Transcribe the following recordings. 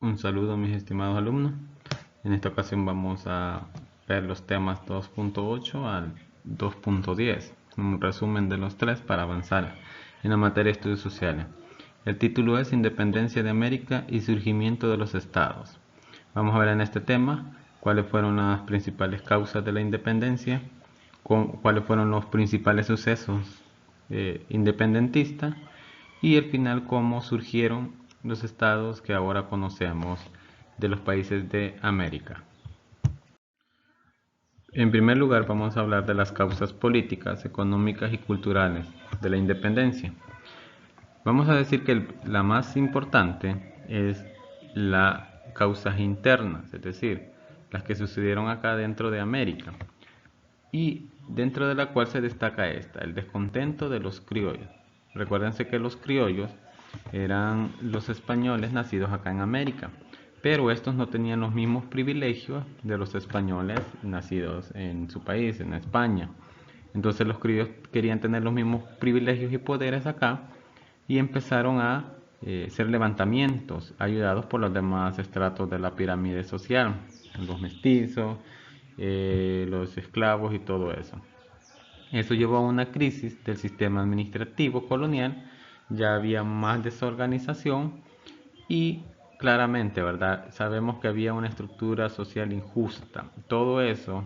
Un saludo, mis estimados alumnos. En esta ocasión vamos a ver los temas 2.8 al 2.10, un resumen de los tres para avanzar en la materia de estudios sociales. El título es Independencia de América y surgimiento de los estados. Vamos a ver en este tema cuáles fueron las principales causas de la independencia, cuáles fueron los principales sucesos independentistas y al final cómo surgieron los estados que ahora conocemos de los países de América. En primer lugar vamos a hablar de las causas políticas, económicas y culturales de la independencia. Vamos a decir que la más importante es las causas internas, es decir, las que sucedieron acá dentro de América, y dentro de la cual se destaca el descontento de los criollos. Recuérdense que los criollos eran los españoles nacidos acá en América, pero estos no tenían los mismos privilegios de los españoles nacidos en su país, en España. Entonces los criollos querían tener los mismos privilegios y poderes acá y empezaron a hacer levantamientos ayudados por los demás estratos de la pirámide social, los mestizos, los esclavos y todo eso. Eso llevó a una crisis del sistema administrativo colonial, ya había más desorganización y claramente, ¿verdad? Sabemos que había una estructura social injusta. Todo eso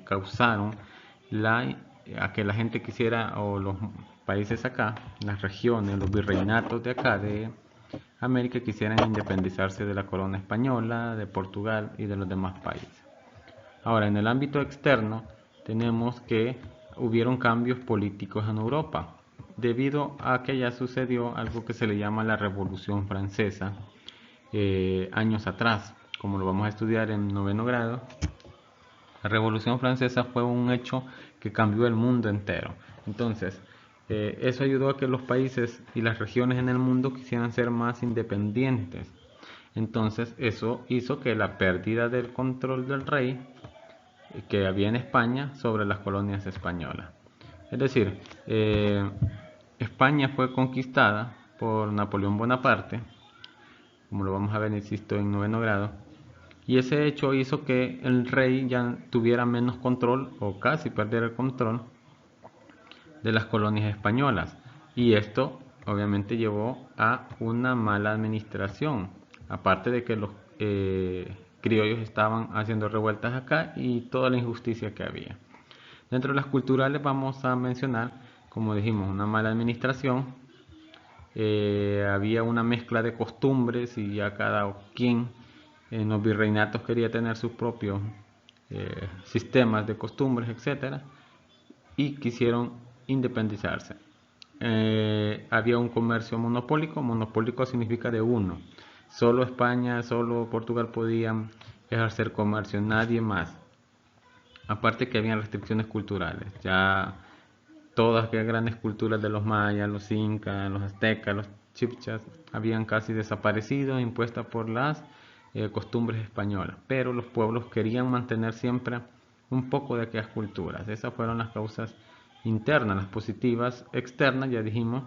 causaron a que la gente quisiera, o los países acá, las regiones, los virreinatos de acá de América quisieran independizarse de la corona española, de Portugal y de los demás países. Ahora, en el ámbito externo, tenemos que hubieron cambios políticos en Europa, debido a que ya sucedió algo que se le llama la Revolución Francesa, años atrás, como lo vamos a estudiar en noveno grado. La Revolución Francesa fue un hecho que cambió el mundo entero. Entonces, eso ayudó a que los países y las regiones en el mundo quisieran ser más independientes. Entonces, eso hizo que la pérdida del control del rey que había en España sobre las colonias españolas. Es decir, España fue conquistada por Napoleón Bonaparte, como lo vamos a ver, insisto, en noveno grado, y ese hecho hizo que el rey ya tuviera menos control o casi perdiera el control de las colonias españolas, y esto obviamente llevó a una mala administración, aparte de que los criollos estaban haciendo revueltas acá y toda la injusticia que había. Dentro de las culturales vamos a mencionar, como dijimos, una mala administración, había una mezcla de costumbres y ya cada quien en los virreinatos quería tener sus propios sistemas de costumbres, etcétera, y quisieron independizarse. Había un comercio monopólico. Monopólico significa de uno. Solo España, solo Portugal podían ejercer comercio, nadie más. Aparte que había restricciones culturales. Ya todas aquellas grandes culturas de los mayas, los incas, los aztecas, los chibchas habían casi desaparecido, impuestas por las costumbres españolas. Pero los pueblos querían mantener siempre un poco de aquellas culturas. Esas fueron las causas internas. Las positivas externas, ya dijimos,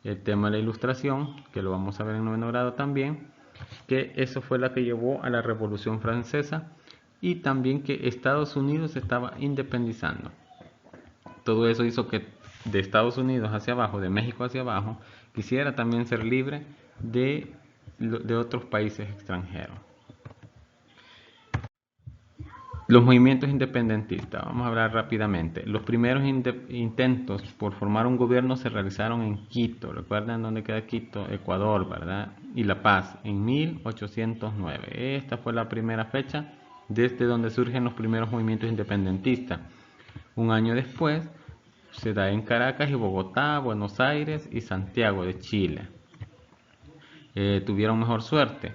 el tema de la ilustración, que lo vamos a ver en noveno grado también, que eso fue la que llevó a la Revolución Francesa, y también que Estados Unidos se estaba independizando. Todo eso hizo que de Estados Unidos hacia abajo, de México hacia abajo, quisiera también ser libre de otros países extranjeros. Los movimientos independentistas, vamos a hablar rápidamente. Los primeros intentos por formar un gobierno se realizaron en Quito. ¿Recuerdan dónde queda Quito? Ecuador, ¿verdad? Y La Paz, en 1809. Esta fue la primera fecha desde donde surgen los primeros movimientos independentistas. Un año después se da en Caracas y Bogotá, Buenos Aires y Santiago de Chile. Tuvieron mejor suerte.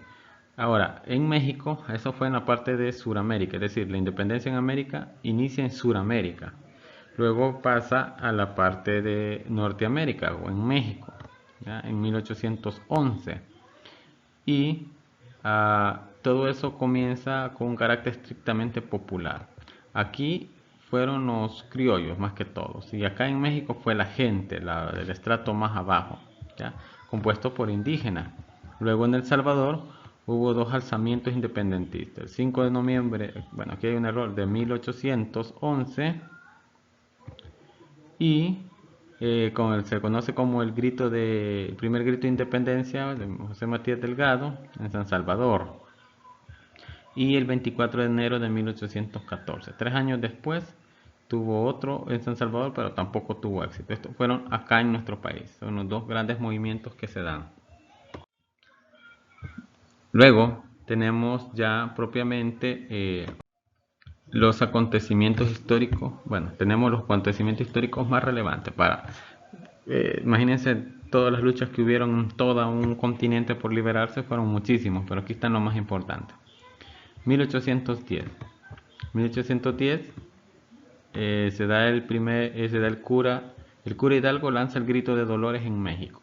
Ahora, en México, eso fue en la parte de Suramérica, es decir, la independencia en América inicia en Suramérica. Luego pasa a la parte de Norteamérica o en México, ¿ya? En 1811. Y todo eso comienza con un carácter estrictamente popular. Aquí fueron los criollos más que todos. Y acá en México fue la gente, del estrato más abajo, ¿ya? Compuesto por indígenas. Luego en El Salvador hubo dos alzamientos independentistas. El 5 de noviembre, bueno, aquí hay un error, de 1811 y se conoce como el primer grito de independencia de José Matías Delgado en San Salvador, y el 24 de enero de 1814. 3 años después tuvo otro en San Salvador, pero tampoco tuvo éxito. Estos fueron acá en nuestro país, son los dos grandes movimientos que se dan. Luego tenemos ya propiamente los acontecimientos históricos. Bueno, tenemos los acontecimientos históricos más relevantes imagínense todas las luchas que hubieron en todo un continente por liberarse, fueron muchísimos, pero aquí están los más importantes. 1810. 1810 se da el cura Hidalgo lanza el grito de Dolores en México.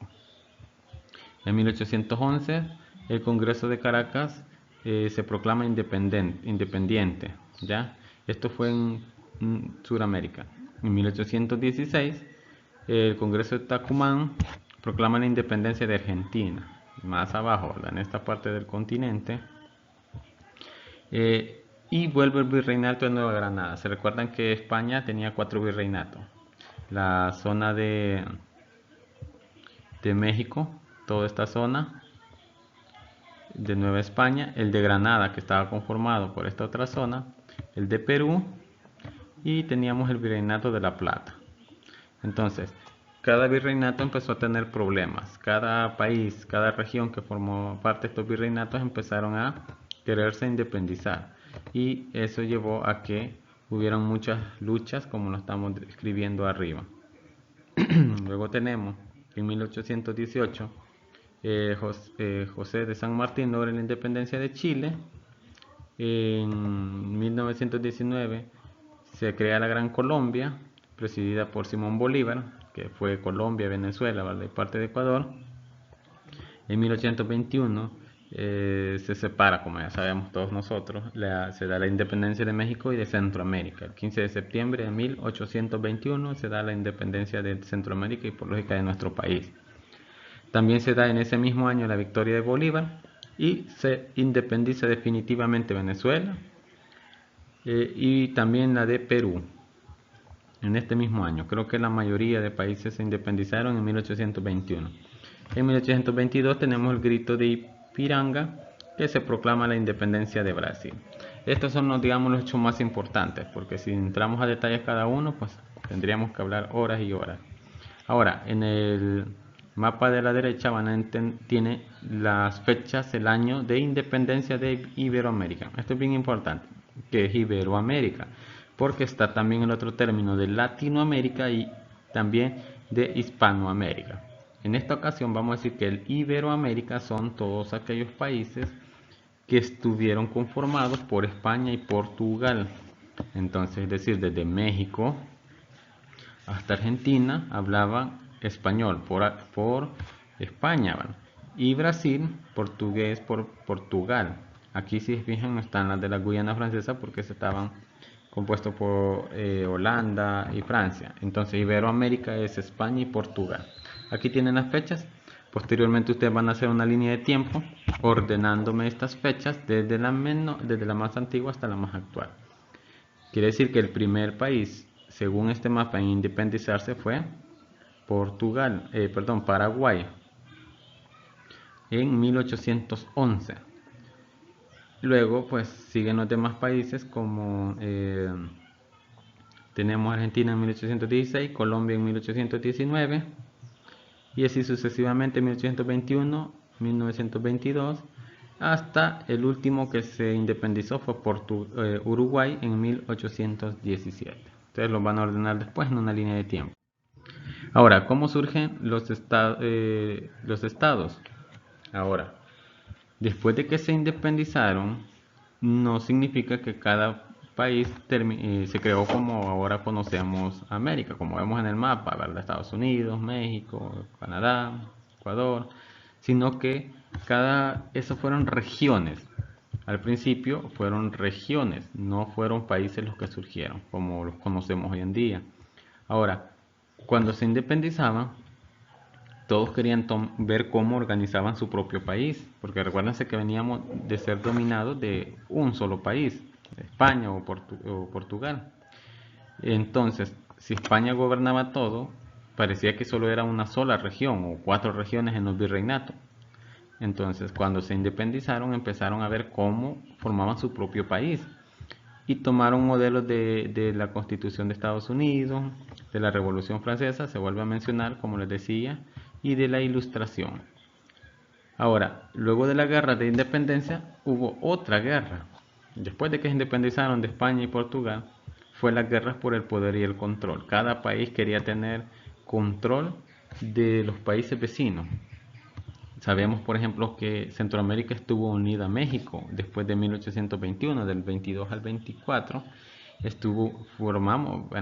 En 1811 el Congreso de Caracas se proclama independiente, ¿ya? Esto fue en Sudamérica. En 1816 el Congreso de Tucumán proclama la independencia de Argentina, más abajo, en esta parte del continente. Y vuelve el virreinato de Nueva Granada. Se recuerdan que España tenía 4 virreinatos. La zona de México, toda esta zona de Nueva España, el de Granada, que estaba conformado por esta otra zona, el de Perú, y teníamos el virreinato de La Plata. Entonces, cada virreinato empezó a tener problemas. Cada país, cada región que formó parte de estos virreinatos empezaron a quererse independizar. Y eso llevó a que hubieran muchas luchas, como lo estamos escribiendo arriba. Luego tenemos en 1818 José de San Martín logra la independencia de Chile. En 1919 se crea la Gran Colombia, presidida por Simón Bolívar, que fue Colombia, Venezuela, ¿vale? Parte de Ecuador. En 1821 se separa, como ya sabemos todos nosotros, se da la independencia de México y de Centroamérica. El 15 de septiembre de 1821 se da la independencia de Centroamérica y por lógica de nuestro país. También se da en ese mismo año la victoria de Bolívar y se independiza definitivamente Venezuela y también la de Perú en este mismo año. Creo que la mayoría de países se independizaron en 1821. En 1822 tenemos el grito de Ipiranga, que se proclama la independencia de Brasil. Estos son los hechos más importantes, porque si entramos a detalles cada uno, pues tendríamos que hablar horas y horas. Ahora, en el mapa de la derecha tiene las fechas, el año de independencia de Iberoamérica. Esto es bien importante, que es Iberoamérica, porque está también el otro término de Latinoamérica y también de Hispanoamérica. En esta ocasión vamos a decir que el Iberoamérica son todos aquellos países que estuvieron conformados por España y Portugal. Entonces, es decir, desde México hasta Argentina hablaban español por España, ¿vale? Y Brasil, portugués por Portugal. Aquí, si se fijan, no están las de la Guyana Francesa porque se estaban compuestos por Holanda y Francia. Entonces, Iberoamérica es España y Portugal. Aquí tienen las fechas. Posteriormente ustedes van a hacer una línea de tiempo ordenándome estas fechas desde la más antigua hasta la más actual. Quiere decir que el primer país, según este mapa, en independizarse fue Paraguay, en 1811. Luego, pues siguen los demás países como tenemos Argentina en 1816, Colombia en 1819 y así sucesivamente en 1821, 1922, hasta el último que se independizó fue Uruguay en 1817. Ustedes los van a ordenar después en una línea de tiempo. Ahora, ¿cómo surgen los estados? Ahora, después de que se independizaron, no significa que cada país se creó como ahora conocemos América, como vemos en el mapa, ¿verdad? Estados Unidos, México, Canadá, Ecuador, sino que eso fueron regiones. Al principio fueron regiones, no fueron países los que surgieron, como los conocemos hoy en día. Ahora, cuando se independizaban, todos querían ver cómo organizaban su propio país, porque recuérdense que veníamos de ser dominados de un solo país, España o Portugal. Entonces, si España gobernaba todo, parecía que solo era una sola región o 4 regiones en los virreinatos. Entonces, cuando se independizaron, empezaron a ver cómo formaban su propio país y tomaron modelos de la Constitución de Estados Unidos, de la Revolución Francesa, se vuelve a mencionar, como les decía, y de la Ilustración. Ahora, luego de la guerra de independencia, hubo otra guerra. Después de que se independizaron de España y Portugal, fue las guerras por el poder y el control. Cada país quería tener control de los países vecinos. Sabemos, por ejemplo, que Centroamérica estuvo unida a México después de 1821, del 22 al 24,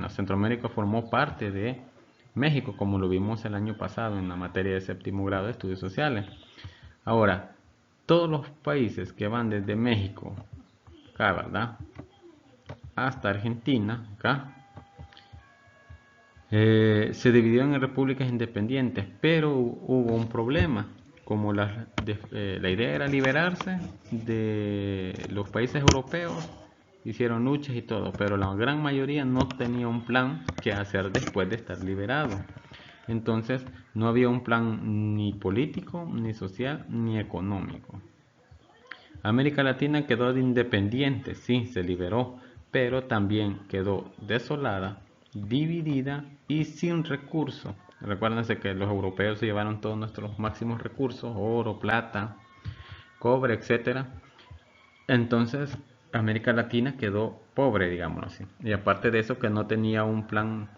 Centroamérica formó parte de México, como lo vimos el año pasado en la materia de séptimo grado de estudios sociales. Ahora, todos los países que van desde México, acá, ¿verdad?, hasta Argentina, acá, se dividieron en repúblicas independientes, pero hubo un problema. Como la idea era liberarse de los países europeos, hicieron luchas y todo, pero la gran mayoría no tenía un plan que hacer después de estar liberado. Entonces no había un plan ni político, ni social, ni económico. América Latina quedó independiente, sí, se liberó, pero también quedó desolada, dividida y sin recursos. Recuérdense que los europeos se llevaron todos nuestros máximos recursos, oro, plata, cobre, etc. Entonces, América Latina quedó pobre, digámoslo así. Y aparte de eso, que no tenía un plan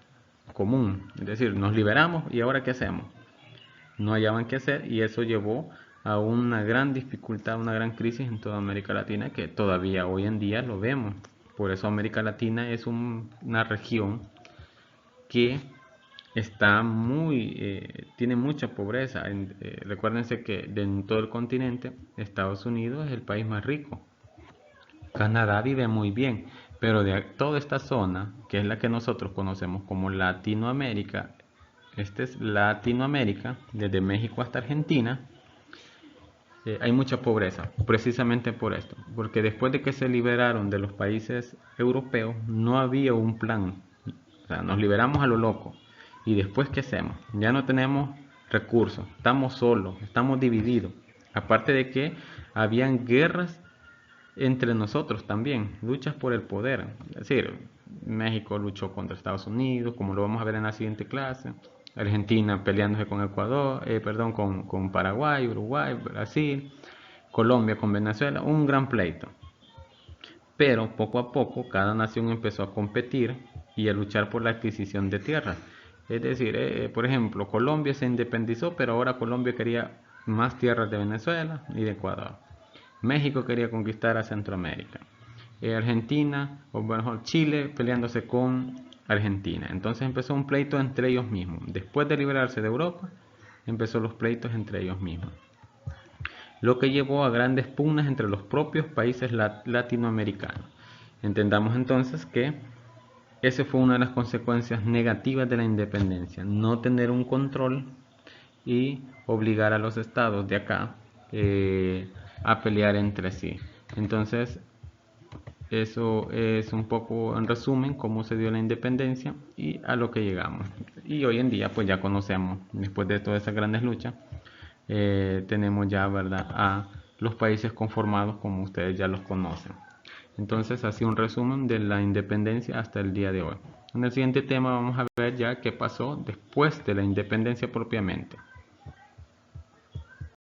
común. Es decir, nos liberamos y ahora ¿qué hacemos? No hallaban qué hacer y eso llevó a una gran dificultad, una gran crisis en toda América Latina que todavía hoy en día lo vemos. Por eso América Latina es una región que tiene mucha pobreza. Recuérdense que en todo el continente, Estados Unidos es el país más rico. Canadá vive muy bien, pero de toda esta zona, que es la que nosotros conocemos como Latinoamérica, esta es Latinoamérica, desde México hasta Argentina, hay mucha pobreza, precisamente por esto, porque después de que se liberaron de los países europeos, no había un plan, o sea, nos liberamos a lo loco, y después ¿qué hacemos? Ya no tenemos recursos, estamos solos, estamos divididos, aparte de que habían guerras entre nosotros también, luchas por el poder, es decir, México luchó contra Estados Unidos, como lo vamos a ver en la siguiente clase, Argentina peleándose con Ecuador, con Paraguay, Uruguay, Brasil, Colombia con Venezuela, un gran pleito. Pero poco a poco cada nación empezó a competir y a luchar por la adquisición de tierras. Es decir, por ejemplo, Colombia se independizó, pero ahora Colombia quería más tierras de Venezuela y de Ecuador. México quería conquistar a Centroamérica. Argentina, o mejor Chile, peleándose con Argentina. Entonces empezó un pleito entre ellos mismos. Después de liberarse de Europa, empezó los pleitos entre ellos mismos. Lo que llevó a grandes pugnas entre los propios países latinoamericanos. Entendamos entonces que esa fue una de las consecuencias negativas de la independencia. No tener un control y obligar a los estados de acá a pelear entre sí. Entonces, eso es un poco en resumen cómo se dio la independencia y a lo que llegamos. Y hoy en día pues ya conocemos, después de todas esas grandes luchas, tenemos ya, ¿verdad?, a los países conformados como ustedes ya los conocen. Entonces, así un resumen de la independencia hasta el día de hoy. En el siguiente tema vamos a ver ya qué pasó después de la independencia propiamente.